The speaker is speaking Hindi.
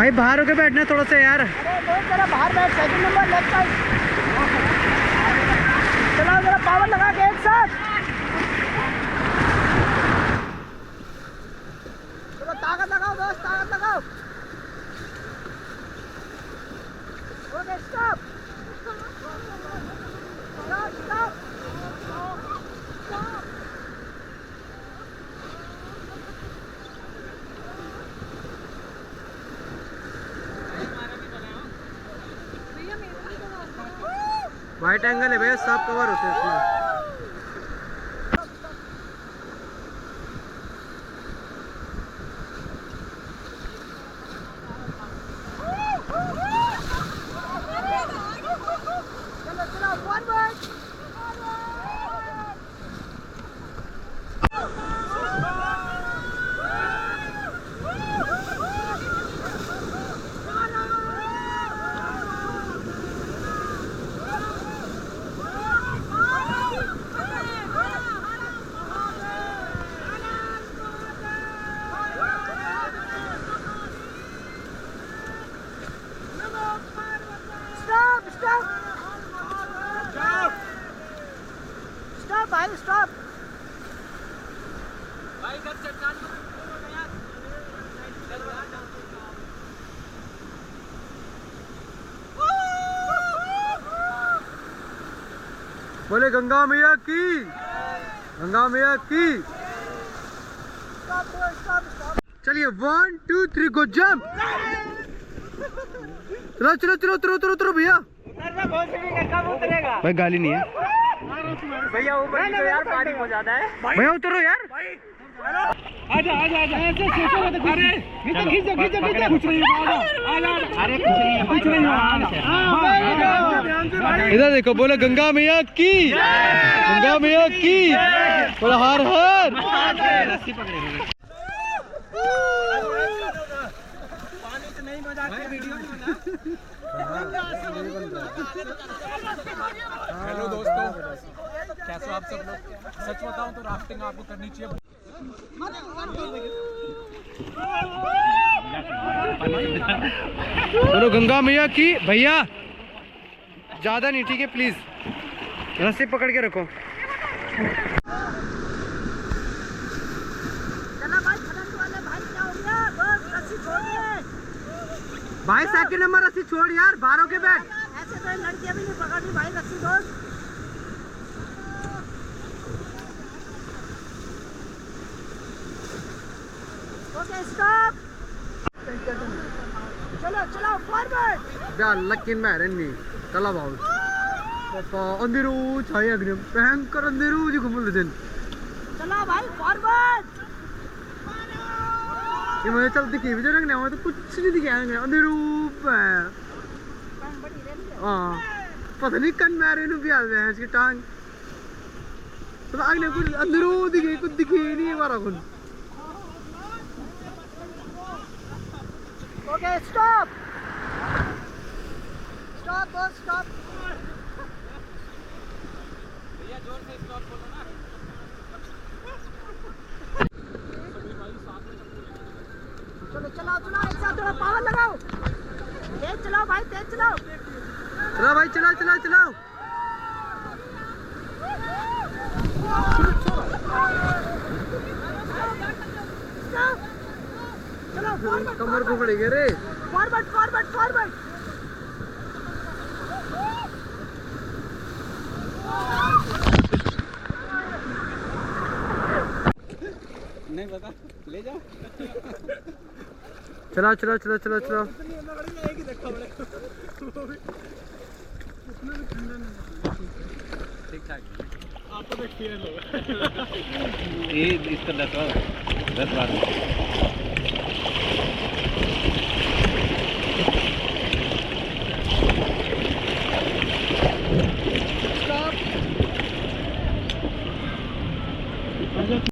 भाई बाहर होके बैठना थोड़ा सा यार। अरे जरा बाहर बैठ, सेकंड नंबर लेफ्ट साइड। चलो जरा पावर लगा के एक साथ। चलो ताकत लगाओ दोस्त, ताकत लगाओ। Okay stop stop stop. White angle है भैया, सब कवर होते हैं इसमें। चलो चलो फॉरवर्ड। Stop! Stop! Stop! भाई stop! भाई इधर चट्टान को यार। बोले गंगा मैया की, गंगा मैया की। Stop! Stop! Stop! चलिए 1 2 3 गो जंप। चलो चलो चलो उतरो उतरो उतरो भैया। कब उतरेगा? भाई गाली नहीं है भैया ऊपर तो यार पानी हो जाता है। भैया, उतरो यार। आजा आजा आजा, ऐसे सोचो मत। अरे खींचो खींचो खींचो। कुछ नहीं होगा, आजा। अरे कुछ नहीं होगा। इधर देखो, बोले गंगा मैया की, गंगा मैया की। बोले हर हर। रस्सी पकड़े पानी से नहीं मजाक है, वीडियो नहीं बना। हेलो दोस्तों, कैसे हो आप सब लोग। सच बताऊं तो राफ्टिंग आपको करनी चाहिए। बोलो गंगा मैया की। भैया ज्यादा नहीं, ठीक है प्लीज, रस्सी पकड़ के रखो। चला भाई, खड़ंग वाले भाई, क्या हो गया? बस रस्सी छोड़िए। भाई सेकंड नंबर रस्सी छोड़ यार, बाहर होके बैठ। ऐसे तो लड़कियां भी नहीं पकड़ी भाई रस्सी दोस्त। Okay stop. चलो चलो फॉरवर्ड। या लकिन में रन्नी कला बाउल पापा अंधेरो छाया अग्निम भयंकर अंधेरो जी घुमल दिन। चलो भाई फॉरवर्ड। ये मुझे चल दिखी भी जरूर नहीं, तो कुछ नहीं दिखाया अंधेरो पे। हाँ पता नहीं कन मारे नु भी आ गए इसकी टांग। तो अगले कुछ अंधेरो दिखे, कुछ दिखे नहीं हमारा कुछ। Okay stop stop bus stop. भैया जोर से स्टॉप बोलो ना। चलो चलाओ चलाओ, एक साथ थोड़ा पावर लगाओ। तेज चलाओ भाई, तेज चलाओ। चलो भाई चलाओ चलाओ चलाओ। चलो फॉरवर्ड कमर को पड़ेगा रे। Forward forward forward. नहीं पता, ले जाओ। चलाओ चलाओ चलाओ चलाओ चलाओ। ठीक ठाक ये इसका 10 बार